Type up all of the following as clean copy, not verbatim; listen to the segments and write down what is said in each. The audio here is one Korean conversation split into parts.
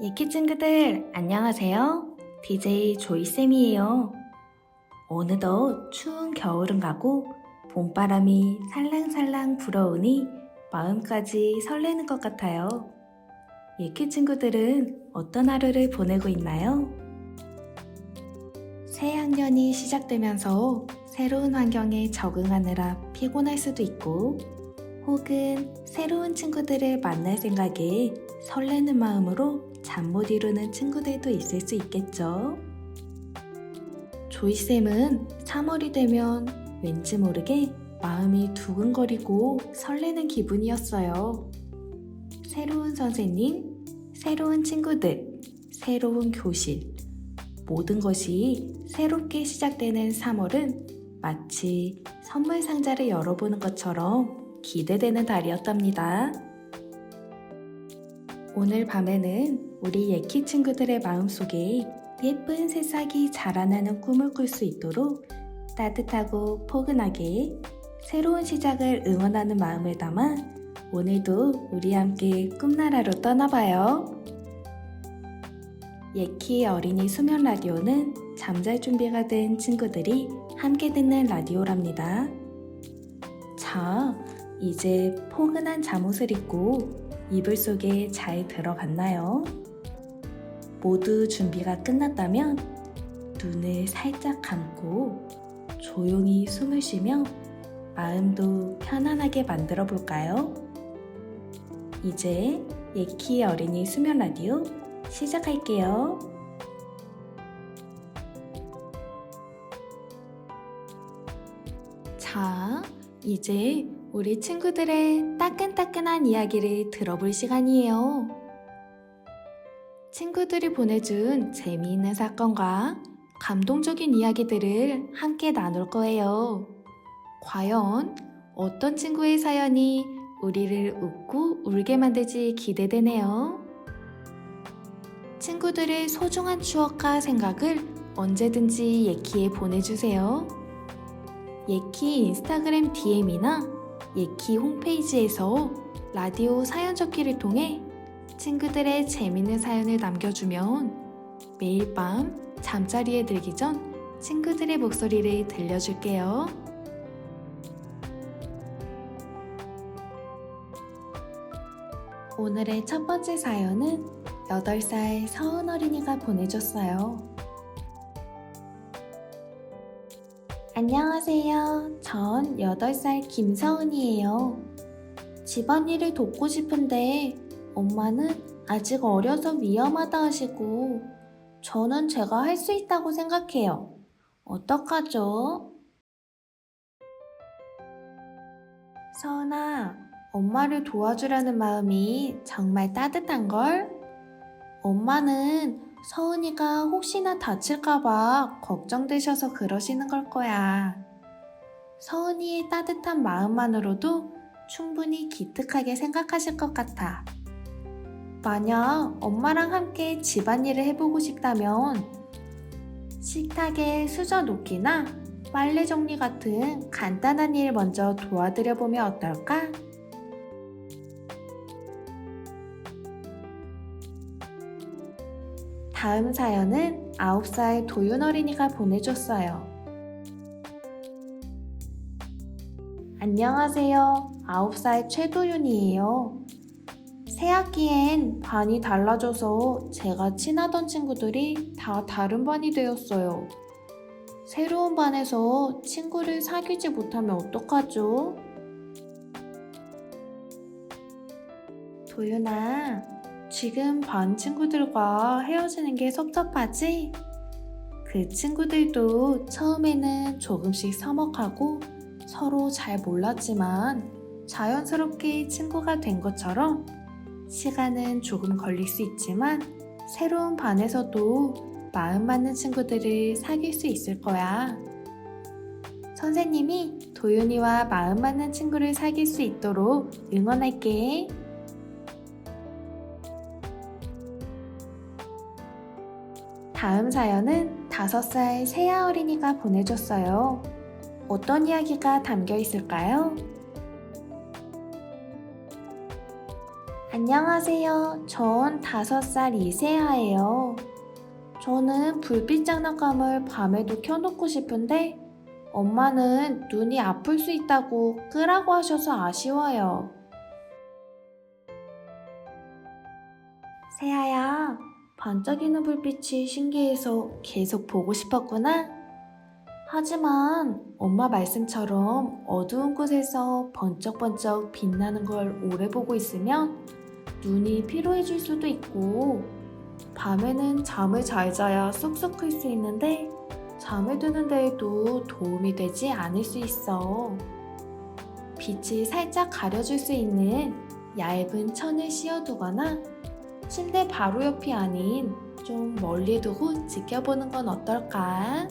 예키 친구들, 안녕하세요. DJ 조이쌤이에요. 어느덧 추운 겨울은 가고 봄바람이 살랑살랑 불어오니 마음까지 설레는 것 같아요. 예키 친구들은 어떤 하루를 보내고 있나요? 새 학년이 시작되면서 새로운 환경에 적응하느라 피곤할 수도 있고, 혹은 새로운 친구들을 만날 생각에 설레는 마음으로 잠 못 이루는 친구들도 있을 수 있겠죠. 조이쌤은 3월이 되면 왠지 모르게 마음이 두근거리고 설레는 기분이었어요. 새로운 선생님, 새로운 친구들, 새로운 교실, 모든 것이 새롭게 시작되는 3월은 마치 선물 상자를 열어보는 것처럼 기대되는 달이었답니다. 오늘 밤에는 우리 예키 친구들의 마음속에 예쁜 새싹이 자라나는 꿈을 꿀 수 있도록 따뜻하고 포근하게 새로운 시작을 응원하는 마음을 담아 오늘도 우리 함께 꿈나라로 떠나봐요. 예키 어린이 수면 라디오는 잠잘 준비가 된 친구들이 함께 듣는 라디오랍니다. 자, 이제 포근한 잠옷을 입고 이불 속에 잘 들어갔나요? 모두 준비가 끝났다면 눈을 살짝 감고 조용히 숨을 쉬며 마음도 편안하게 만들어 볼까요? 이제 예키 어린이 수면 라디오 시작할게요. 자, 이제 우리 친구들의 따끈따끈한 이야기를 들어볼 시간이에요. 친구들이 보내준 재미있는 사건과 감동적인 이야기들을 함께 나눌 거예요. 과연 어떤 친구의 사연이 우리를 웃고 울게 만들지 기대되네요. 친구들의 소중한 추억과 생각을 언제든지 예키에 보내주세요. 예키 인스타그램 DM이나 예키 홈페이지에서 라디오 사연 적기를 통해 친구들의 재밌는 사연을 남겨주면 매일 밤 잠자리에 들기 전 친구들의 목소리를 들려줄게요. 오늘의 첫 번째 사연은 8살 서은 어린이가 보내줬어요. 안녕하세요. 전 8살 김서은이에요. 집안일을 돕고 싶은데 엄마는 아직 어려서 위험하다 하시고 저는 제가 할 수 있다고 생각해요. 어떡하죠? 서은아, 엄마를 도와주려는 마음이 정말 따뜻한걸? 엄마는 서은이가 혹시나 다칠까봐 걱정되셔서 그러시는 걸 거야. 서은이의 따뜻한 마음만으로도 충분히 기특하게 생각하실 것 같아. 만약 엄마랑 함께 집안일을 해보고 싶다면 식탁에 수저 놓기나 빨래 정리 같은 간단한 일 먼저 도와드려보면 어떨까? 다음 사연은 9살 도윤 어린이가 보내줬어요. 안녕하세요. 9살 최도윤이에요. 새 학기엔 반이 달라져서 제가 친하던 친구들이 다 다른 반이 되었어요. 새로운 반에서 친구를 사귀지 못하면 어떡하죠? 도윤아, 지금 반 친구들과 헤어지는 게 섭섭하지? 그 친구들도 처음에는 조금씩 서먹하고 서로 잘 몰랐지만 자연스럽게 친구가 된 것처럼 시간은 조금 걸릴 수 있지만 새로운 반에서도 마음 맞는 친구들을 사귈 수 있을 거야. 선생님이 도윤이와 마음 맞는 친구를 사귈 수 있도록 응원할게. 다음 사연은 5살 세아 어린이가 보내줬어요. 어떤 이야기가 담겨 있을까요? 안녕하세요. 전 5살 이세아예요. 저는 불빛 장난감을 밤에도 켜놓고 싶은데 엄마는 눈이 아플 수 있다고 끄라고 하셔서 아쉬워요. 세아야, 반짝이는 불빛이 신기해서 계속 보고 싶었구나. 하지만 엄마 말씀처럼 어두운 곳에서 번쩍번쩍 빛나는 걸 오래 보고 있으면 눈이 피로해질 수도 있고 밤에는 잠을 잘 자야 쏙쏙 클 수 있는데 잠에 드는 데에도 도움이 되지 않을 수 있어. 빛을 살짝 가려줄 수 있는 얇은 천을 씌워두거나 침대 바로 옆이 아닌 좀 멀리 두고 지켜보는 건 어떨까?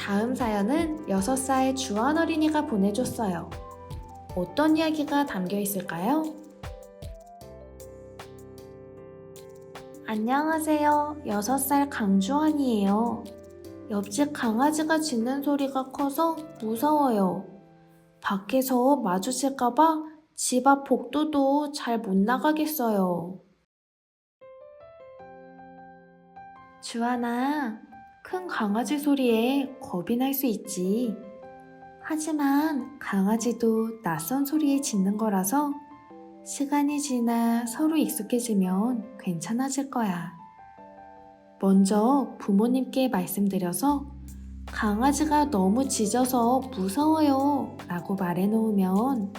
다음 사연은 6살 주한 어린이가 보내줬어요. 어떤 이야기가 담겨 있을까요? 안녕하세요. 6살 강주환이에요. 옆집 강아지가 짖는 소리가 커서 무서워요. 밖에서 마주칠까봐 집 앞 복도도 잘 못 나가겠어요. 주환아, 큰 강아지 소리에 겁이 날 수 있지. 하지만 강아지도 낯선 소리에 짖는 거라서 시간이 지나 서로 익숙해지면 괜찮아질 거야. 먼저 부모님께 말씀드려서 강아지가 너무 짖어서 무서워요 라고 말해놓으면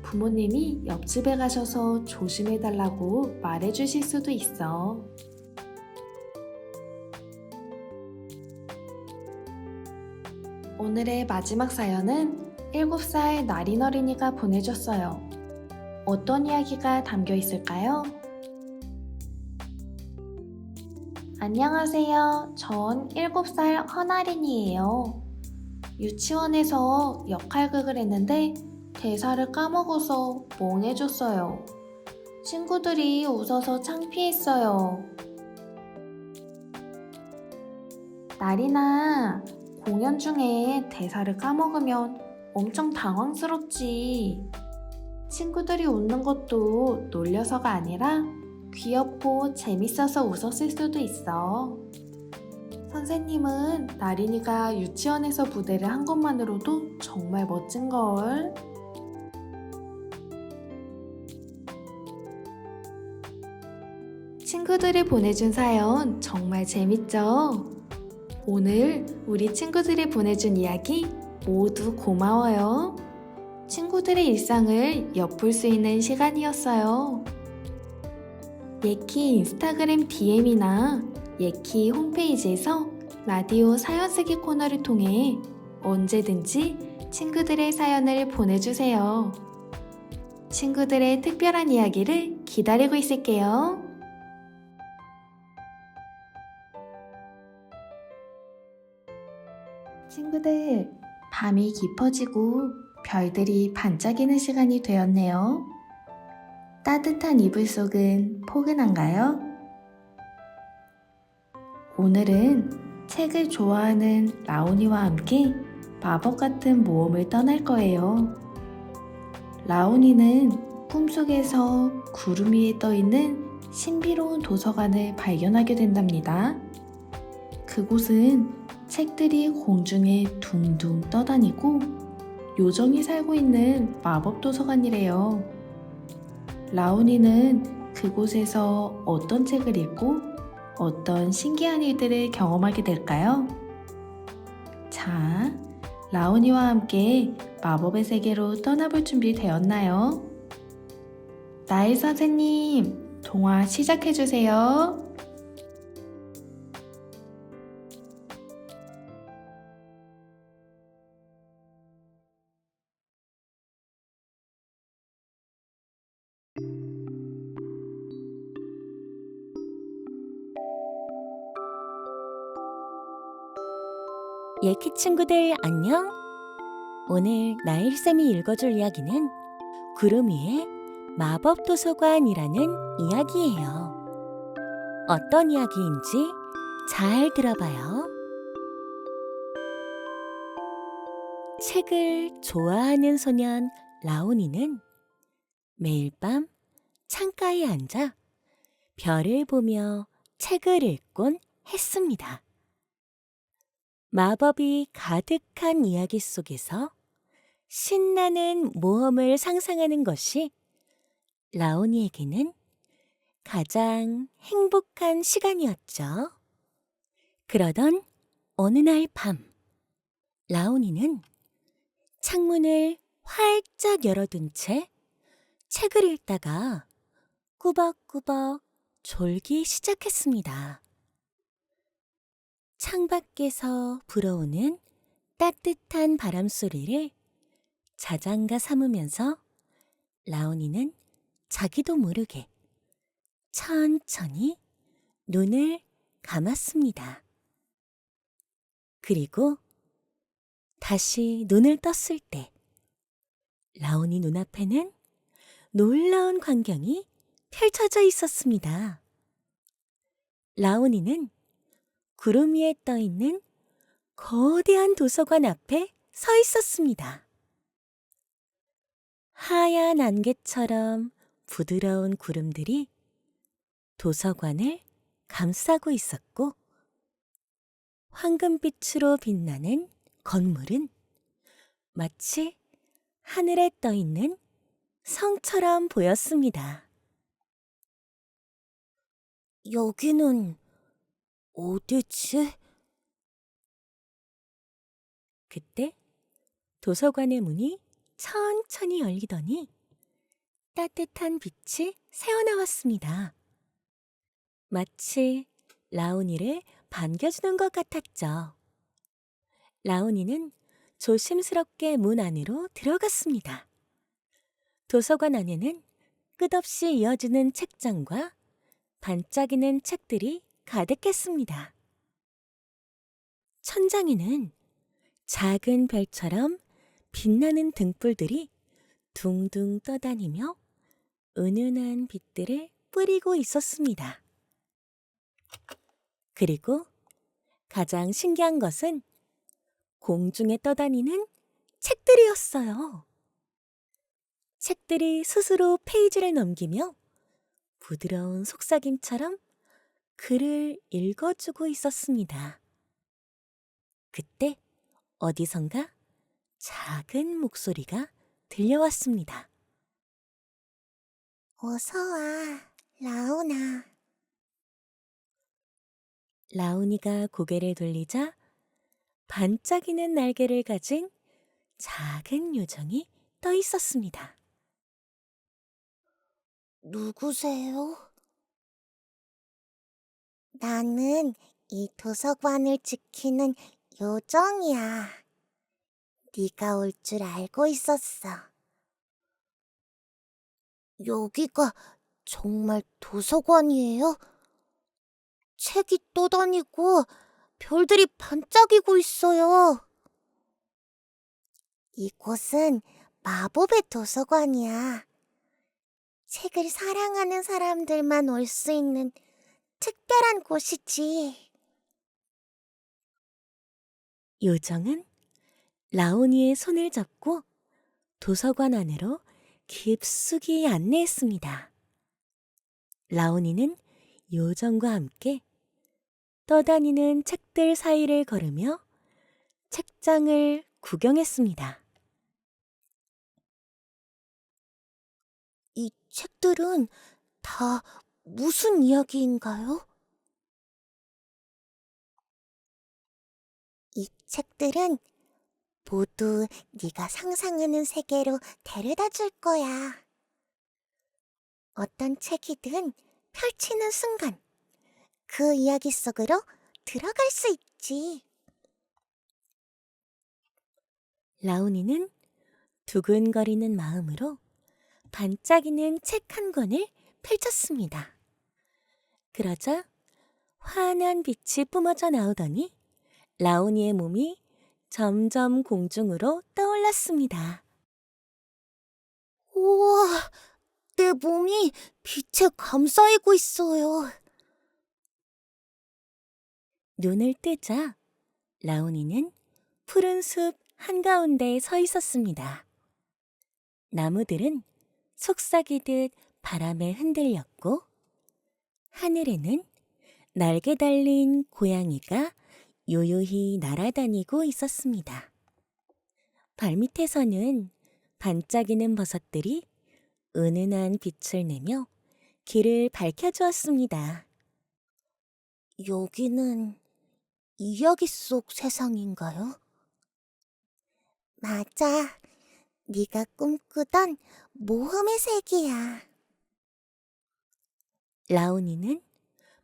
부모님이 옆집에 가셔서 조심해달라고 말해주실 수도 있어. 오늘의 마지막 사연은 7살 나린 어린이가 보내줬어요. 어떤 이야기가 담겨 있을까요? 안녕하세요. 전 7살 헌아린이에요. 유치원에서 역할극을 했는데 대사를 까먹어서 멍해졌어요. 친구들이 웃어서 창피했어요. 나린아, 공연 중에 대사를 까먹으면 엄청 당황스럽지. 친구들이 웃는 것도 놀려서가 아니라 귀엽고 재밌어서 웃었을 수도 있어. 선생님은 나린이가 유치원에서 무대를 한 것만으로도 정말 멋진걸. 친구들이 보내준 사연 정말 재밌죠? 오늘 우리 친구들이 보내준 이야기 모두 고마워요. 친구들의 일상을 엿볼 수 있는 시간이었어요. 예키 인스타그램 DM이나 예키 홈페이지에서 라디오 사연 쓰기 코너를 통해 언제든지 친구들의 사연을 보내주세요. 친구들의 특별한 이야기를 기다리고 있을게요. 친구들, 밤이 깊어지고 별들이 반짝이는 시간이 되었네요. 따뜻한 이불 속은 포근한가요? 오늘은 책을 좋아하는 라온이와 함께 마법 같은 모험을 떠날 거예요. 라온이는 꿈속에서 구름 위에 떠있는 신비로운 도서관을 발견하게 된답니다. 그곳은 책들이 공중에 둥둥 떠다니고 요정이 살고 있는 마법 도서관이래요. 라온이는 그곳에서 어떤 책을 읽고 어떤 신기한 일들을 경험하게 될까요? 자, 라온이와 함께 마법의 세계로 떠나볼 준비 되었나요? 나일 선생님, 동화 시작해주세요. 예키 친구들 안녕? 오늘 나일쌤이 읽어줄 이야기는 구름 위의 마법 도서관이라는 이야기예요. 어떤 이야기인지 잘 들어봐요. 책을 좋아하는 소년 라온이는 매일 밤 창가에 앉아 별을 보며 책을 읽곤 했습니다. 마법이 가득한 이야기 속에서 신나는 모험을 상상하는 것이 라온이에게는 가장 행복한 시간이었죠. 그러던 어느 날 밤, 라온이는 창문을 활짝 열어둔 채 책을 읽다가 꾸벅꾸벅 졸기 시작했습니다. 창밖에서 불어오는 따뜻한 바람 소리를 자장가 삼으면서 라온이는 자기도 모르게 천천히 눈을 감았습니다. 그리고 다시 눈을 떴을 때 라온이 눈앞에는 놀라운 광경이 펼쳐져 있었습니다. 라온이는 구름 위에 떠 있는 거대한 도서관 앞에 서 있었습니다. 하얀 안개처럼 부드러운 구름들이 도서관을 감싸고 있었고, 황금빛으로 빛나는 건물은 마치 하늘에 떠 있는 성처럼 보였습니다. 여기는 어디지? 그때 도서관의 문이 천천히 열리더니 따뜻한 빛이 새어나왔습니다. 마치 라온이를 반겨주는 것 같았죠. 라온이는 조심스럽게 문 안으로 들어갔습니다. 도서관 안에는 끝없이 이어지는 책장과 반짝이는 책들이 가득했습니다. 천장에는 작은 별처럼 빛나는 등불들이 둥둥 떠다니며 은은한 빛들을 뿌리고 있었습니다. 그리고 가장 신기한 것은 공중에 떠다니는 책들이었어요. 책들이 스스로 페이지를 넘기며 부드러운 속삭임처럼 글을 읽어주고 있었습니다. 그때 어디선가 작은 목소리가 들려왔습니다. 어서 와, 라온아. 라온이가 고개를 돌리자 반짝이는 날개를 가진 작은 요정이 떠 있었습니다. 누구세요? 나는 이 도서관을 지키는 요정이야. 네가 올 줄 알고 있었어. 여기가 정말 도서관이에요? 책이 떠다니고 별들이 반짝이고 있어요. 이곳은 마법의 도서관이야. 책을 사랑하는 사람들만 올 수 있는 특별한 곳이지. 요정은 라온이의 손을 잡고 도서관 안으로 깊숙이 안내했습니다. 라온이는 요정과 함께 떠다니는 책들 사이를 걸으며 책장을 구경했습니다. 이 책들은 다 무슨 이야기인가요? 이 책들은 모두 네가 상상하는 세계로 데려다 줄 거야. 어떤 책이든 펼치는 순간 그 이야기 속으로 들어갈 수 있지. 라온이는 두근거리는 마음으로 반짝이는 책 한 권을 펼쳤습니다. 그러자 환한 빛이 뿜어져 나오더니 라온이의 몸이 점점 공중으로 떠올랐습니다. 우와, 내 몸이 빛에 감싸이고 있어요. 눈을 뜨자 라온이는 푸른 숲 한가운데 서 있었습니다. 나무들은 속삭이듯 바람에 흔들렸고 하늘에는 날개 달린 고양이가 요요히 날아다니고 있었습니다. 발밑에서는 반짝이는 버섯들이 은은한 빛을 내며 길을 밝혀주었습니다. 여기는 이야기 속 세상인가요? 맞아. 네가 꿈꾸던 모험의 세계야. 라온이는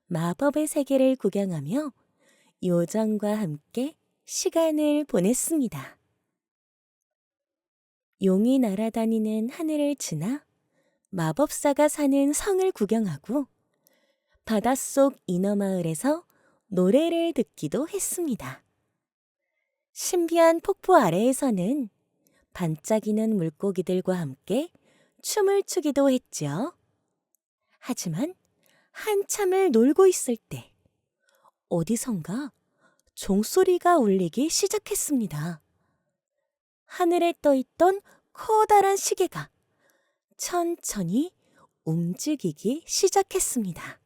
마법의 세계를 구경하며 요정과 함께 시간을 보냈습니다. 용이 날아다니는 하늘을 지나 마법사가 사는 성을 구경하고 바닷속 인어마을에서 노래를 듣기도 했습니다. 신비한 폭포 아래에서는 반짝이는 물고기들과 함께 춤을 추기도 했죠. 하지만 한참을 놀고 있을 때 어디선가 종소리가 울리기 시작했습니다. 하늘에 떠있던 커다란 시계가 천천히 움직이기 시작했습니다.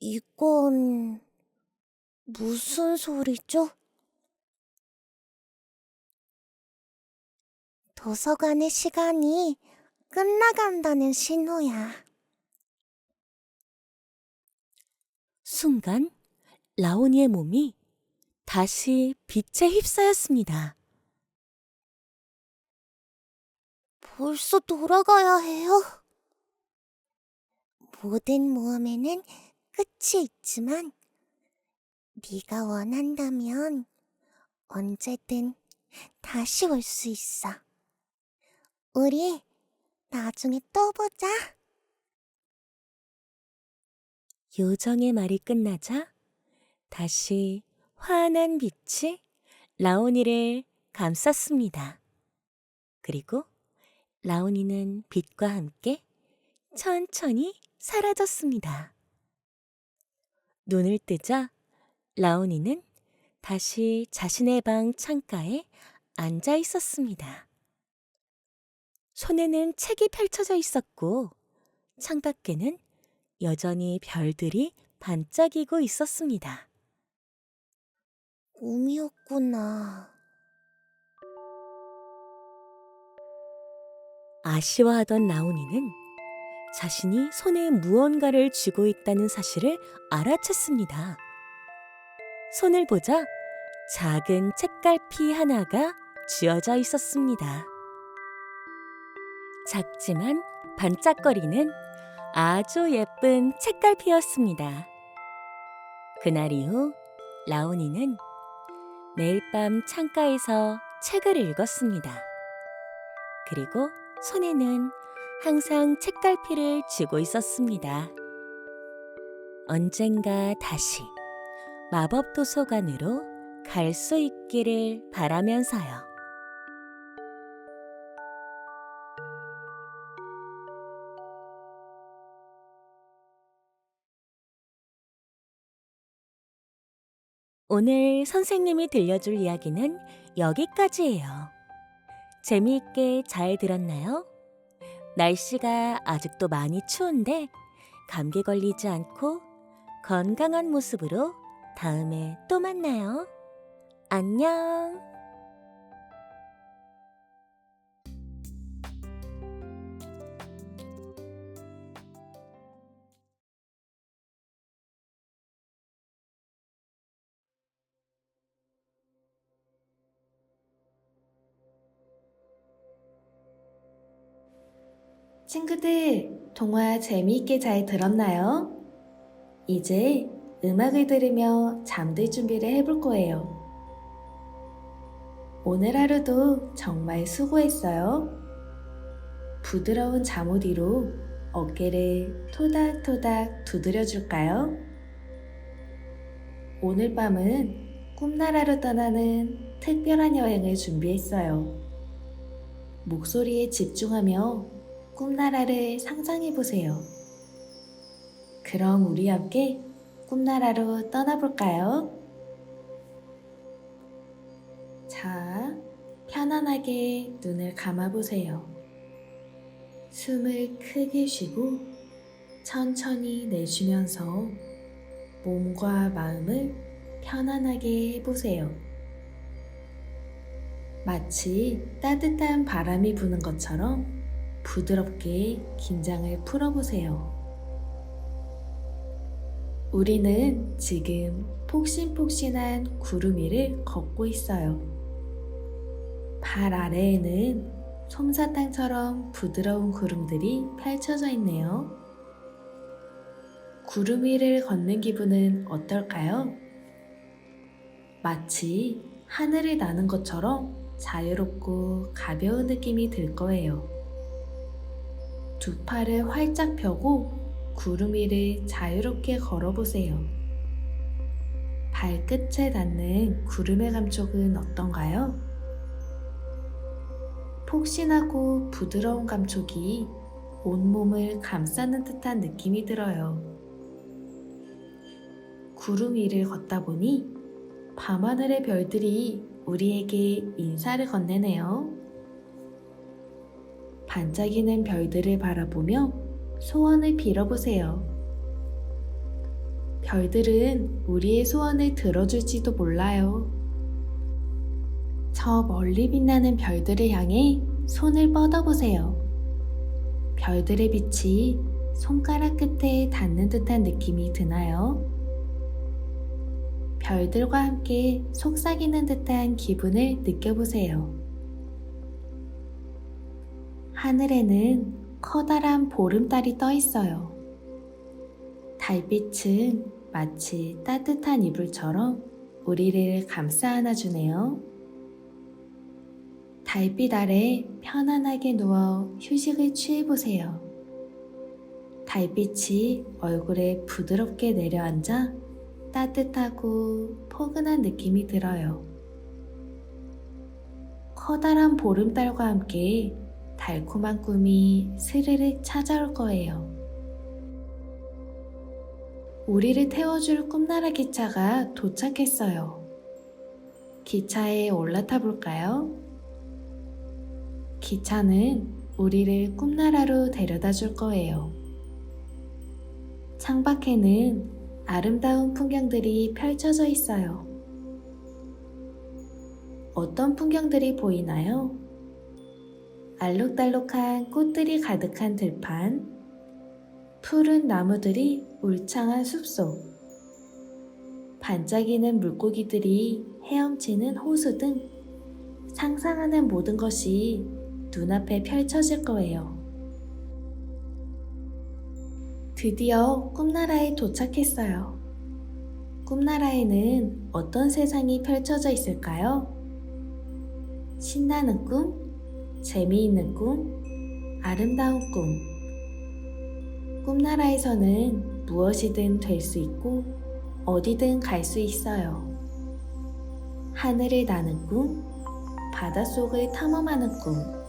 이건 무슨 소리죠? 도서관의 시간이 끝나간다는 신호야. 순간 라온이의 몸이 다시 빛에 휩싸였습니다. 벌써 돌아가야 해요? 모든 모험에는 끝이 있지만 네가 원한다면 언제든 다시 올 수 있어. 우리 나중에 또 보자. 요정의 말이 끝나자 다시 환한 빛이 라온이를 감쌌습니다. 그리고 라온이는 빛과 함께 천천히 사라졌습니다. 눈을 뜨자 라온이는 다시 자신의 방 창가에 앉아 있었습니다. 손에는 책이 펼쳐져 있었고 창밖에는 여전히 별들이 반짝이고 있었습니다. 꿈이었구나. 아쉬워하던 라온이는 자신이 손에 무언가를 쥐고 있다는 사실을 알아챘습니다. 손을 보자 작은 책갈피 하나가 쥐어져 있었습니다. 작지만 반짝거리는 아주 예쁜 책갈피였습니다. 그날 이후 라온이는 매일 밤 창가에서 책을 읽었습니다. 그리고 손에는 항상 책갈피를 쥐고 있었습니다. 언젠가 다시 마법 도서관으로 갈 수 있기를 바라면서요. 오늘 선생님이 들려줄 이야기는 여기까지예요. 재미있게 잘 들었나요? 날씨가 아직도 많이 추운데 감기 걸리지 않고 건강한 모습으로 다음에 또 만나요. 안녕! 친구들, 동화 재미있게 잘 들었나요? 이제 음악을 들으며 잠들 준비를 해볼 거예요. 오늘 하루도 정말 수고했어요. 부드러운 잠옷 위로 어깨를 토닥토닥 두드려 줄까요? 오늘 밤은 꿈나라로 떠나는 특별한 여행을 준비했어요. 목소리에 집중하며 꿈나라를 상상해 보세요. 그럼 우리 함께 꿈나라로 떠나볼까요? 자, 편안하게 눈을 감아보세요. 숨을 크게 쉬고 천천히 내쉬면서 몸과 마음을 편안하게 해보세요. 마치 따뜻한 바람이 부는 것처럼 부드럽게 긴장을 풀어보세요. 우리는 지금 폭신폭신한 구름 위를 걷고 있어요. 발 아래에는 솜사탕처럼 부드러운 구름들이 펼쳐져 있네요. 구름 위를 걷는 기분은 어떨까요? 마치 하늘을 나는 것처럼 자유롭고 가벼운 느낌이 들 거예요. 두 팔을 활짝 펴고 구름 위를 자유롭게 걸어보세요. 발끝에 닿는 구름의 감촉은 어떤가요? 폭신하고 부드러운 감촉이 온몸을 감싸는 듯한 느낌이 들어요. 구름 위를 걷다 보니 밤하늘의 별들이 우리에게 인사를 건네네요. 반짝이는 별들을 바라보며 소원을 빌어보세요. 별들은 우리의 소원을 들어줄지도 몰라요. 저 멀리 빛나는 별들을 향해 손을 뻗어보세요. 별들의 빛이 손가락 끝에 닿는 듯한 느낌이 드나요? 별들과 함께 속삭이는 듯한 기분을 느껴보세요. 하늘에는 커다란 보름달이 떠 있어요. 달빛은 마치 따뜻한 이불처럼 우리를 감싸 안아주네요. 달빛 아래 편안하게 누워 휴식을 취해보세요. 달빛이 얼굴에 부드럽게 내려앉아 따뜻하고 포근한 느낌이 들어요. 커다란 보름달과 함께 달콤한 꿈이 스르륵 찾아올 거예요. 우리를 태워줄 꿈나라 기차가 도착했어요. 기차에 올라타 볼까요? 기차는 우리를 꿈나라로 데려다 줄 거예요. 창밖에는 아름다운 풍경들이 펼쳐져 있어요. 어떤 풍경들이 보이나요? 알록달록한 꽃들이 가득한 들판, 푸른 나무들이 울창한 숲속, 반짝이는 물고기들이 헤엄치는 호수 등 상상하는 모든 것이 눈앞에 펼쳐질 거예요. 드디어 꿈나라에 도착했어요. 꿈나라에는 어떤 세상이 펼쳐져 있을까요? 신나는 꿈, 재미있는 꿈, 아름다운 꿈. 꿈나라에서는 무엇이든 될 수 있고 어디든 갈 수 있어요. 하늘을 나는 꿈, 바닷속을 탐험하는 꿈,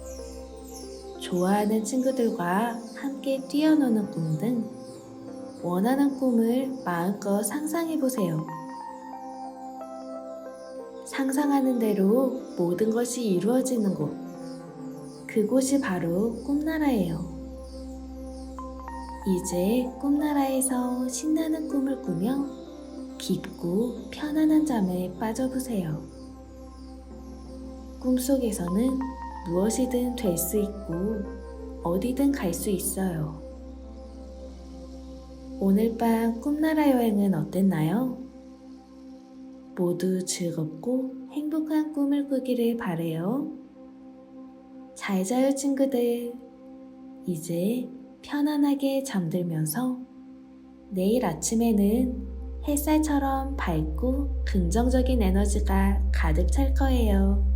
좋아하는 친구들과 함께 뛰어노는 꿈 등 원하는 꿈을 마음껏 상상해보세요. 상상하는 대로 모든 것이 이루어지는 곳, 그곳이 바로 꿈나라예요. 이제 꿈나라에서 신나는 꿈을 꾸며 깊고 편안한 잠에 빠져보세요. 꿈속에서는 무엇이든 될 수 있고 어디든 갈 수 있어요. 오늘 밤 꿈나라 여행은 어땠나요? 모두 즐겁고 행복한 꿈을 꾸기를 바래요. 잘 자요 친구들. 이제 편안하게 잠들면서 내일 아침에는 햇살처럼 밝고 긍정적인 에너지가 가득 찰 거예요.